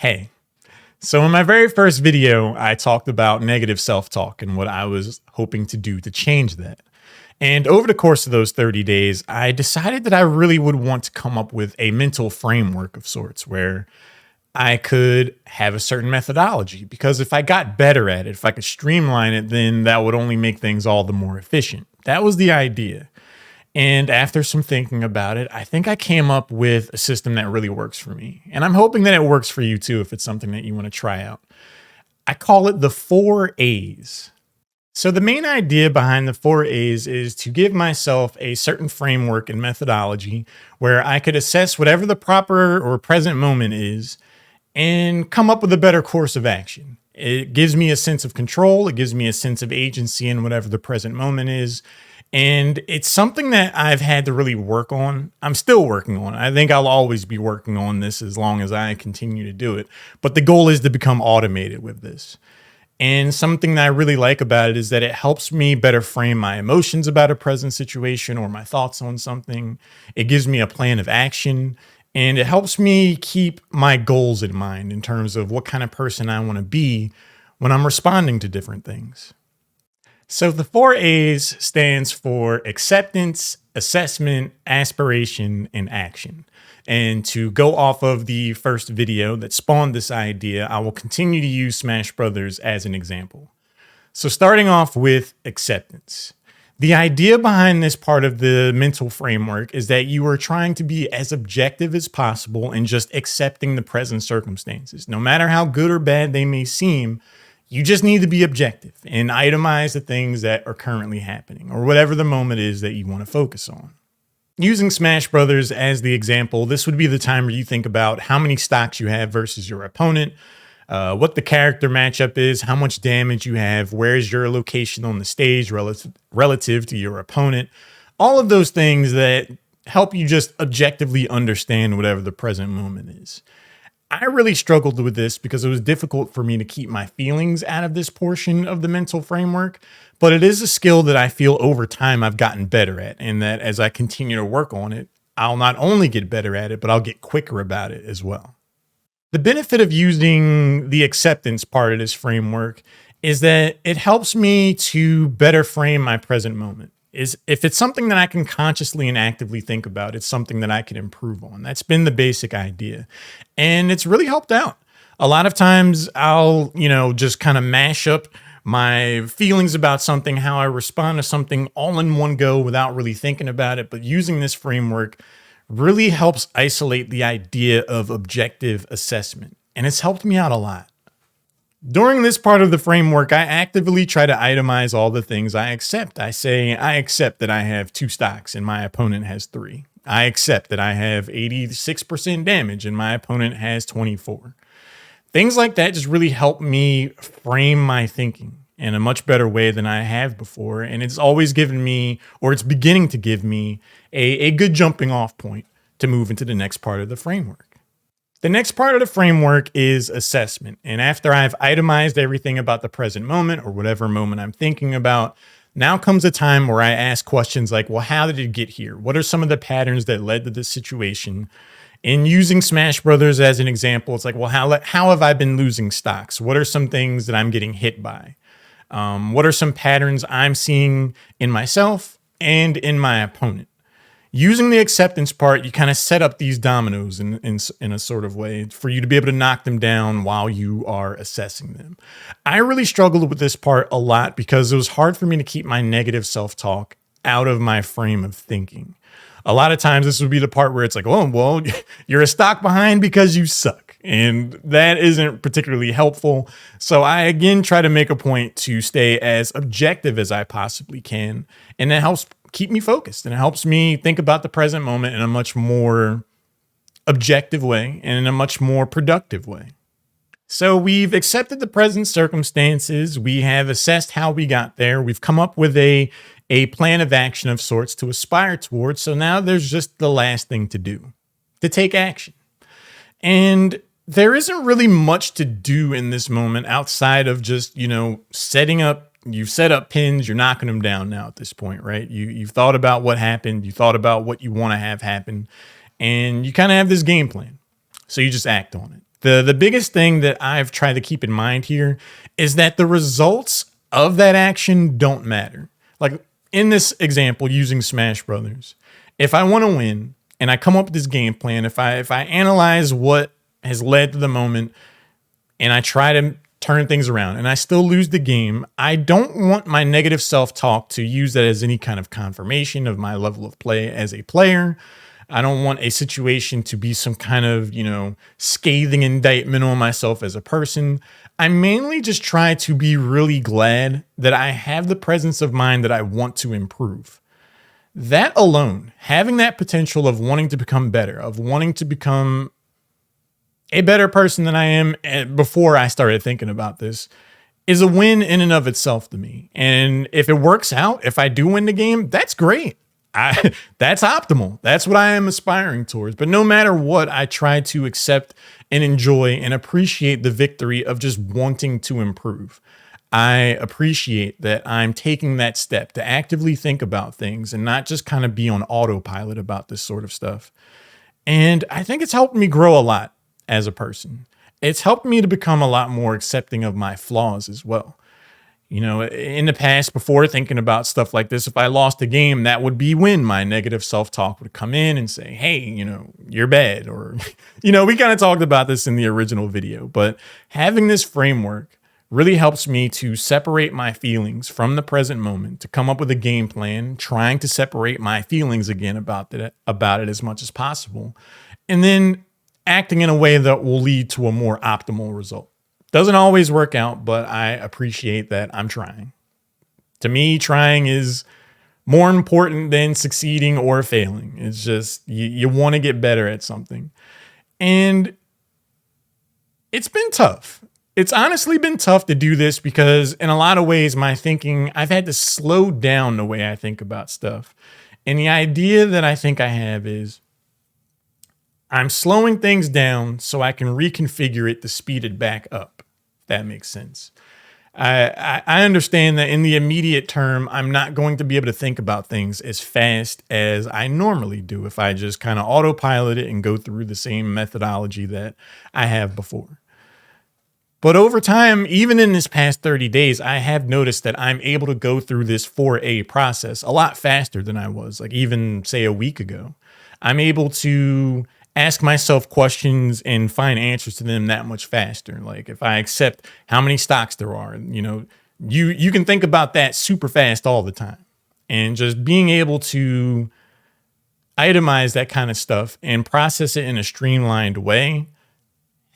Hey, so in my very first video, I talked about negative self-talk and what I was hoping to do to change that. And over the course of those 30 days, I decided that I really would want to come up with a mental framework of sorts where I could have a certain methodology. Because if I got better at it, if I could streamline it, then that would only make things all the more efficient. That was the idea. And after some thinking about it, I think I came up with a system that really works for me. And I'm hoping that it works for you too if it's something that you want to try out. I call it the 4 A's. So the main idea behind the 4 A's is to give myself a certain framework and methodology where I could assess whatever the proper or present moment is and come up with a better course of action. It gives me a sense of control. It gives me a sense of agency in whatever the present moment is. And it's something that I've had to really work on. I'm still working on it. I think I'll always be working on this as long as I continue to do it. But the goal is to become automated with this. And something that I really like about it is that it helps me better frame my emotions about a present situation or my thoughts on something. It gives me a plan of action. And it helps me keep my goals in mind in terms of what kind of person I want to be when I'm responding to different things. So the 4 A's stands for acceptance, assessment, aspiration, and action. And to go off of the first video that spawned this idea, I will continue to use Smash Brothers as an example. So starting off with acceptance. The idea behind this part of the mental framework is that you are trying to be as objective as possible in just accepting the present circumstances. No matter how good or bad they may seem, you just need to be objective and itemize the things that are currently happening or whatever the moment is that you want to focus on. Using Smash Brothers as the example, this would be the time where you think about how many stocks you have versus your opponent, what the character matchup is, how much damage you have, where's your location on the stage relative to your opponent, all of those things that help you just objectively understand whatever the present moment is. I really struggled with this because it was difficult for me to keep my feelings out of this portion of the mental framework, but it is a skill that I feel over time I've gotten better at, and that as I continue to work on it, I'll not only get better at it, but I'll get quicker about it as well. The benefit of using the acceptance part of this framework is that it helps me to better frame my present moment. If it's something that I can consciously and actively think about, it's something that I can improve on. That's been the basic idea. And it's really helped out. A lot of times I'll, just kind of mash up my feelings about something, how I respond to something all in one go without really thinking about it. But using this framework really helps isolate the idea of objective assessment. And it's helped me out a lot. During this part of the framework, I actively try to itemize all the things I accept. I say, I accept that I have 2 stocks and my opponent has 3. I accept that I have 86% damage and my opponent has 24. Things like that just really help me frame my thinking in a much better way than I have before. And it's always given me, or it's beginning to give me, a good jumping off point to move into the next part of the framework. The next part of the framework is assessment. And after I've itemized everything about the present moment or whatever moment I'm thinking about, now comes a time where I ask questions like, well, how did it get here? What are some of the patterns that led to this situation? In using Smash Brothers as an example, it's like, well, how have I been losing stocks? What are some things that I'm getting hit by? What are some patterns I'm seeing in myself and in my opponent? Using the acceptance part, you kind of set up these dominoes in a sort of way for you to be able to knock them down while you are assessing them. I really struggled with this part a lot because it was hard for me to keep my negative self-talk out of my frame of thinking. A lot of times this would be the part where it's like, oh, well, you're a stock behind because you suck. And that isn't particularly helpful. So I, again, try to make a point to stay as objective as I possibly can. And that helps keep me focused and it helps me think about the present moment in a much more objective way and in a much more productive way. So we've accepted the present circumstances. We have assessed how we got there. We've come up with a plan of action of sorts to aspire towards. So now there's just the last thing to do, to take action. And there isn't really much to do in this moment outside of just, setting up. You've set up pins, you're knocking them down now at this point, right? You've thought about what happened, you thought about what you want to have happen, and you kind of have this game plan. So you just act on it. The biggest thing that I've tried to keep in mind here is that the results of that action don't matter. Like in this example, using Smash Brothers, if I want to win and I come up with this game plan, if I analyze what has led to the moment and I try to turn things around and I still lose the game, I don't want my negative self-talk to use that as any kind of confirmation of my level of play as a player. I don't want a situation to be some kind of, scathing indictment on myself as a person. I mainly just try to be really glad that I have the presence of mind that I want to improve. That alone, having that potential of wanting to become better, of wanting to become a better person than I am before I started thinking about this, is a win in and of itself to me. And if it works out, if I do win the game, that's great. That's optimal. That's what I am aspiring towards. But no matter what, I try to accept and enjoy and appreciate the victory of just wanting to improve. I appreciate that I'm taking that step to actively think about things and not just kind of be on autopilot about this sort of stuff. And I think it's helped me grow a lot as a person. It's helped me to become a lot more accepting of my flaws as well. In the past, before thinking about stuff like this, if I lost a game, that would be when my negative self-talk would come in and say, hey, you're bad. Or, we kind of talked about this in the original video, but having this framework really helps me to separate my feelings from the present moment, to come up with a game plan, trying to separate my feelings again about it as much as possible, and then acting in a way that will lead to a more optimal result. Doesn't always work out, but I appreciate that I'm trying. To me, trying is more important than succeeding or failing. It's just you want to get better at something. And it's been tough. It's honestly been tough to do this because in a lot of ways, my thinking, I've had to slow down the way I think about stuff. And the idea that I think I have is I'm slowing things down so I can reconfigure it to speed it back up. If that makes sense. I understand that in the immediate term, I'm not going to be able to think about things as fast as I normally do if I just kind of autopilot it and go through the same methodology that I have before. But over time, even in this past 30 days, I have noticed that I'm able to go through this 4A process a lot faster than I was, like even say a week ago. I'm able to ask myself questions and find answers to them that much faster. Like if I accept how many stocks there are, you can think about that super fast all the time. And just being able to itemize that kind of stuff and process it in a streamlined way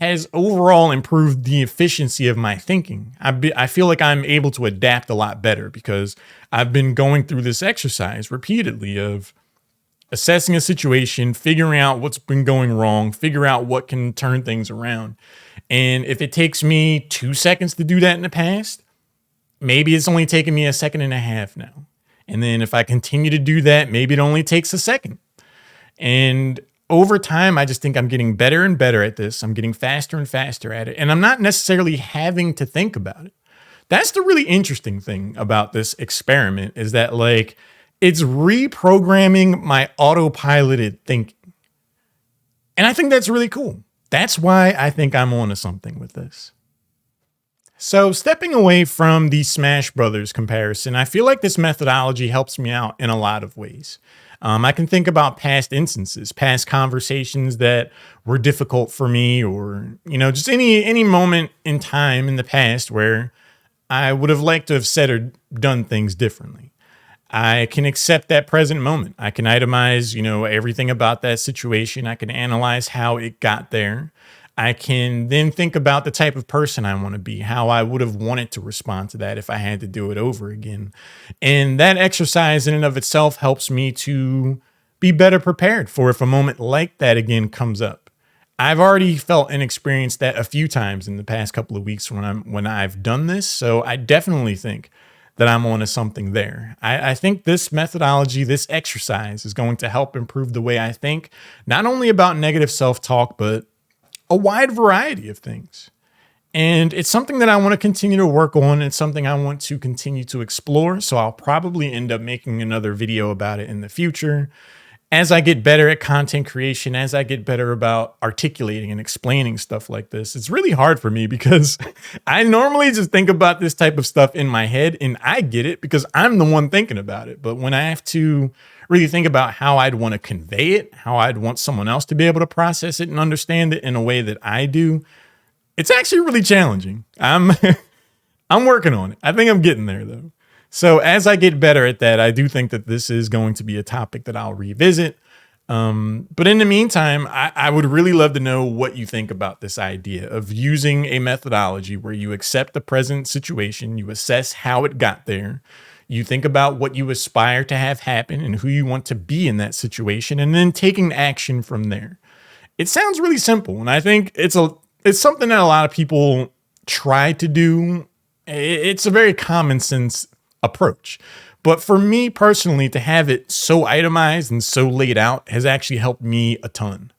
has overall improved the efficiency of my thinking. I feel like I'm able to adapt a lot better because I've been going through this exercise repeatedly of assessing a situation, figuring out what's been going wrong, figure out what can turn things around. And if it takes me 2 seconds to do that in the past, maybe it's only taking me 1.5 seconds now. And then if I continue to do that, maybe it only takes 1 second. And over time, I just think I'm getting better and better at this. I'm getting faster and faster at it. And I'm not necessarily having to think about it. That's the really interesting thing about this experiment is that it's reprogramming my autopiloted thinking. And I think that's really cool. That's why I think I'm onto something with this. So stepping away from the Smash Brothers comparison, I feel like this methodology helps me out in a lot of ways. I can think about past instances, past conversations that were difficult for me or, just any moment in time in the past where I would have liked to have said or done things differently. I can accept that present moment. I can itemize, everything about that situation. I can analyze how it got there. I can then think about the type of person I want to be, how I would have wanted to respond to that if I had to do it over again. And that exercise in and of itself helps me to be better prepared for if a moment like that again comes up. I've already felt and experienced that a few times in the past couple of weeks when I've done this. So I definitely think that I'm onto something there. I think this methodology, this exercise is going to help improve the way I think, not only about negative self-talk, but a wide variety of things. And it's something that I want to continue to work on. It's something I want to continue to explore. So I'll probably end up making another video about it in the future. as I get better at content creation, as I get better about articulating and explaining stuff like this, it's really hard for me because I normally just think about this type of stuff in my head and I get it because I'm the one thinking about it. But when I have to really think about how I'd want to convey it, how I'd want someone else to be able to process it and understand it in a way that I do, it's actually really challenging. I'm working on it. I think I'm getting there though. So as I get better at that, I do think that this is going to be a topic that I'll revisit. But in the meantime, I would really love to know what you think about this idea of using a methodology where you accept the present situation, you assess how it got there, you think about what you aspire to have happen and who you want to be in that situation, and then taking action from there. It sounds really simple, and I think it's something that a lot of people try to do. It's a very common sense approach. But for me personally, to have it so itemized and so laid out has actually helped me a ton.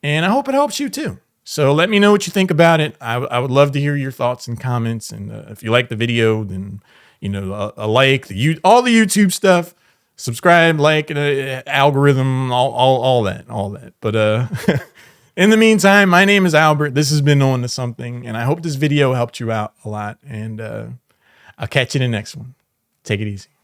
And I hope it helps you too. So let me know what you think about it. I would love to hear your thoughts and comments. And if you like the video, then, a like, all the YouTube stuff, subscribe, like, algorithm, all that. But in the meantime, my name is Albert. This has been On to Something. And I hope this video helped you out a lot. And I'll catch you in the next one. Take it easy.